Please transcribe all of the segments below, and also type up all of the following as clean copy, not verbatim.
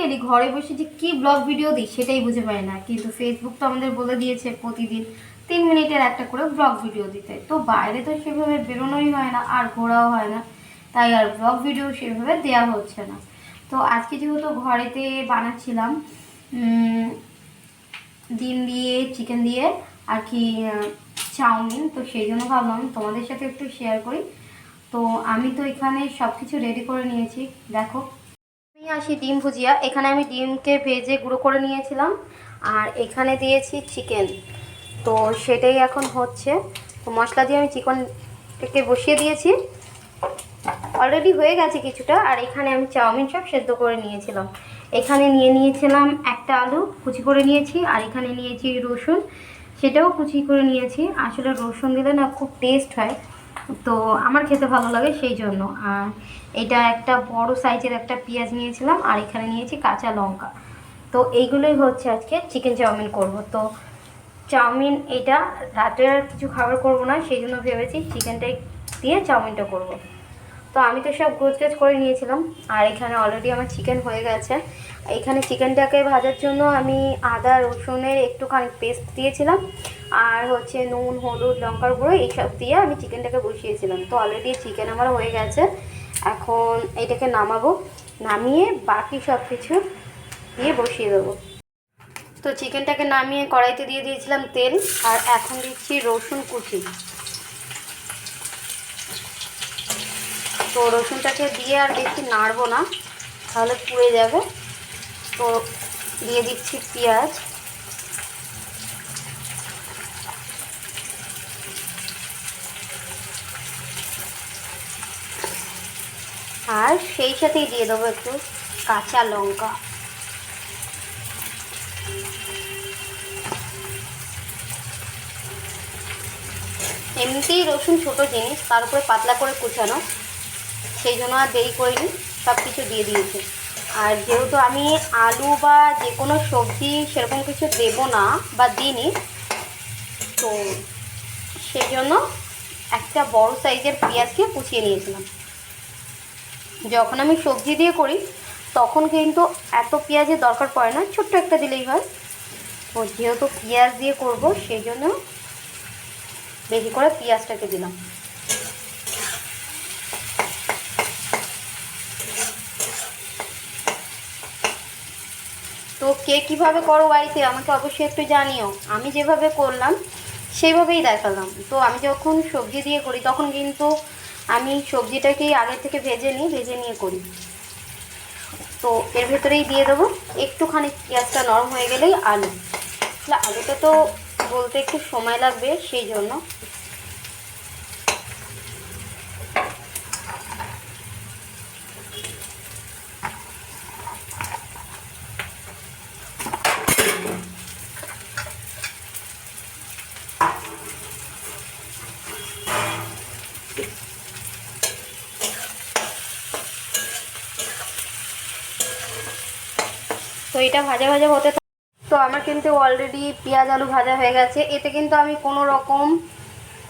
Daily ঘরে বসে যে কি ব্লগ ভিডিও দিই সেটাই বুঝে পাই না, কিন্তু ফেসবুক তো আমাদের বলে দিয়েছে প্রতিদিন 3 মিনিটের একটা করে ব্লগ ভিডিও দিতে। তো বাইরে তো সেভাবে বেরোনোই হয় না আর ঘোরাও হয় না, তাই আর ব্লগ ভিডিও সেভাবে দেওয়া হচ্ছে না। তো আজকে যেহেতু ঘরেতে বানাচ্ছিলাম ডিম দিয়ে চিকেন দিয়ে আর কি চাউমিন, তো সেই জন্য ভাবলাম তোমাদের সাথে একটু শেয়ার করি। তো আমি তো এখানে সব কিছু রেডি করে নিয়েছি, দেখো। আমি আসি ডিম ভুজিয়া, এখানে আমি ডিমকে ভেজে গুঁড়ো করে নিয়েছিলাম আর এখানে দিয়েছি চিকেন। তো সেটাই এখন হচ্ছে। তো মশলা দিয়ে আমি চিকেনটাকে বসিয়ে দিয়েছি, অলরেডি হয়ে গেছে কিছুটা। আর এখানে আমি চাউমিন সব সেদ্ধ করে নিয়েছিলাম। এখানে নিয়েছিলাম একটা আলু কুচি করে নিয়েছি, আর এখানে নিয়েছি রসুন, সেটাও কুচি করে নিয়েছি। আসলে রসুন দিলে না খুব টেস্ট হয়, তো আমার খেতে ভালো লাগে সেই জন্য। আর এটা একটা বড় সাইজের একটা পেঁয়াজ নিয়েছিলাম, আর এখানে নিয়েছি কাঁচা লঙ্কা। তো এইগুলোই হচ্ছে আজকে চিকেন চাউমিন করব। তো চাউমিন এটা রাতে আর কিছু খাবার করব না, সেই জন্য ভেবেছি চিকেনটাই দিয়ে চাউমিনটা করব। তো আমি তো সব গোছগাছ করে নিয়েছিলাম, আর এখানে অলরেডি আমার চিকেন হয়ে গেছে। এখানে চিকেনটাকে ভাজার জন্য আমি আদা রসুনের একটুখানি পেস্ট দিয়েছিলাম, আর হচ্ছে নুন হলুদ লঙ্কার গুঁড়ো এইসব দিয়ে আমি চিকেনটাকে বসিয়েছিলাম। তো অলরেডি চিকেন আমার হয়ে গেছে, এখন এটাকে নামাবো, নামিয়ে বাকি সব কিছু দিয়ে বসিয়ে দেবো। তো চিকেনটাকে নামিয়ে কড়াইতে দিয়ে দিয়েছিলাম তেল, আর এখন দিচ্ছি রসুন কুচি। তো রসুনটাকে দিয়ে আর বেশি নাড়বো না, তাহলে পুড়ে যাবে। তো দিয়ে দিচ্ছি পেঁয়াজ, আর সেই সাথেই দিয়ে দেবো একটু কাঁচা লঙ্কা। এমনিতেই রসুন ছোটো জিনিস, তার উপরে পাতলা করে কুচানো, সেই জন্য আর দেরি করিনি, সব কিছু দিয়ে দিয়েছি। আর যেহেতু আমি আলু বা যে কোনো সবজি সেরকম কিছু দেবো না বা দিইনি, তো সেই জন্য একটা বড় সাইজের পেঁয়াজকে কুচিয়ে নিয়েছিলাম। যখন আমি সবজি দিয়ে করি তখন কিন্তু এত পেঁয়াজের দরকার পড়ে না, ছোট্ট একটা দিলেই হয়। তো যেহেতু পেঁয়াজ দিয়ে করব সেই জন্য বেশি করে পেঁয়াজটাকে দিলাম। তো কে কীভাবে করো বাড়িতে আমাকে অবশ্যই একটু জানিও। আমি যেভাবে করলাম সেইভাবেই দেখালাম। তো আমি যখন সবজি দিয়ে করি তখন কিন্তু আমি সবজিটাকেই আগে থেকে ভেজে নিয়ে করি। তো এর ভেতরেই দিয়ে দেবো একটুখানি পেঁয়াজটা নরম হয়ে গেলেই আলু। আলুটা তো বলতে একটু সময় লাগবে, সেই জন্য। তো এটা ভাজা ভাজা হতে তো আমার কিন্তু অলরেডি পেঁয়াজ আলু ভাজা হয়ে গেছে। এতে কিন্তু আমি কোনো রকম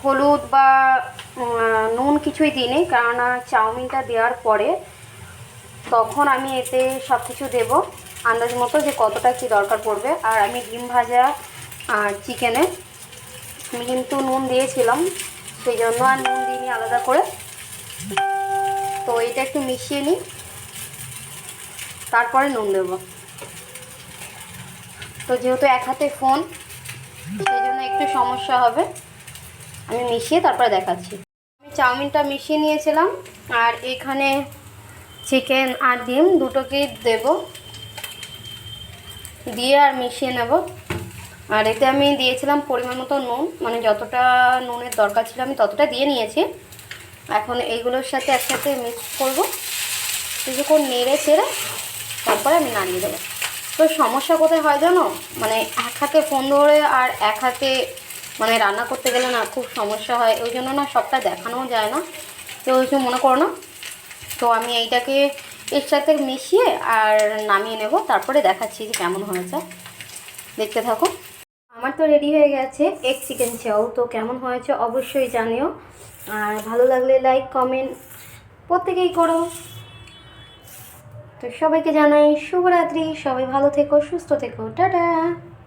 হলুদ বা নুন কিছুই দিইনি, কেননা চাউমিনটা দেওয়ার পরে তখন আমি এতে সব কিছু দেবো আন্দাজ মতো যে কতটা কী দরকার পড়বে। আর আমি ডিম ভাজা আর চিকেনে আমি কিন্তু নুন দিয়েছিলাম, সেই জন্য আর নুন দিইনি আলাদা করে। তো এটা একটু মিশিয়ে নিই, তারপরে নুন দেবো। তো যেহেতু এক হাতে ফোন, সেই জন্য একটু সমস্যা হবে, আমি মিশিয়ে তারপরে দেখাচ্ছি। আমি চাউমিনটা মিশিয়ে নিয়েছিলাম, আর এখানে চিকেন আর ডিম দুটোকেই দেব, দিয়ে আর মিশিয়ে নেব। আর এতে আমি দিয়েছিলাম পরিমাণ মতো নুন, মানে যতটা নুনের দরকার ছিল আমি ততটা দিয়ে নিয়েছি। এখন এইগুলোর সাথে একসাথে মিক্স করব, কিছুক্ষণ নেড়ে চেড়ে তারপরে আমি নাড়িয়ে দেবো। তো সমস্যা কোথায় হয় জানো, মানে এক হাতে ফোন ধরে আর এক হাতে মানে রান্না করতে গেলে না খুব সমস্যা হয়, ওই জন্য না সবটা দেখানোও যায় না, কেউ কিছু মনে করো না। তো আমি এইটাকে এর সাথে মিশিয়ে আর নামিয়ে নেব, তারপরে দেখাচ্ছি যে কেমন হয়েছে, দেখতে থাকো। আমার তো রেডি হয়ে গেছে এগ চিকেন চাউ। তো কেমন হয়েছে অবশ্যই জানিও, আর ভালো লাগলে লাইক কমেন্ট প্রত্যেকেই করো। তো তো সবাইকে জানাই শুভরাত্রি, সবাই ভালো থেকো, সুস্থ থেকো, টাটা।